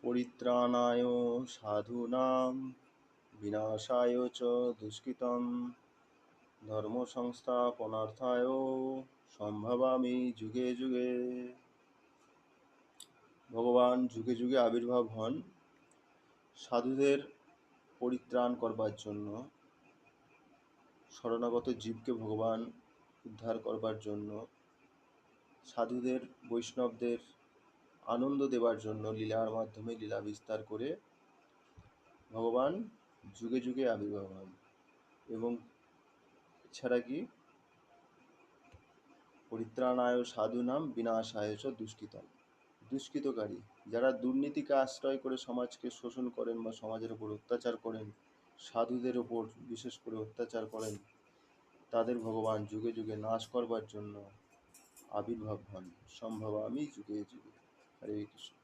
পরিত্রাণায় সাধূনাং বিনাশায় চ দুষ্কৃতম ধর্ম সংস্থাপনার্থায় সম্ভবামি যুগে যুগে। ভগবান যুগে যুগে আবির্ভাব হন সাধুদের পরিত্রাণ করবার জন্য, শরণাগত জীবকে ভগবান উদ্ধার করবার জন্য, সাধুদের বৈষ্ণবদের আনন্দ দেবার জন্য লীলার মাধ্যমে লীলা বিস্তার করে ভগবান যুগে যুগে আবির্ভাব হন। এবং এছাড়া কি পরিত্রাণায় সাধুনাম বিনাশায় চ দুষ্কৃতম, দুষ্কৃতকারী যারা দুর্নীতিকে আশ্রয় করে সমাজকে শোষণ করেন বা সমাজের উপর অত্যাচার করেন, সাধুদের উপর বিশেষ করে অত্যাচার করেন, তাদের ভগবান যুগে যুগে নাশ করবার জন্য আবির্ভাব হন। সম্ভবামি যুগে যুগে। হরে কৃষ্ণ।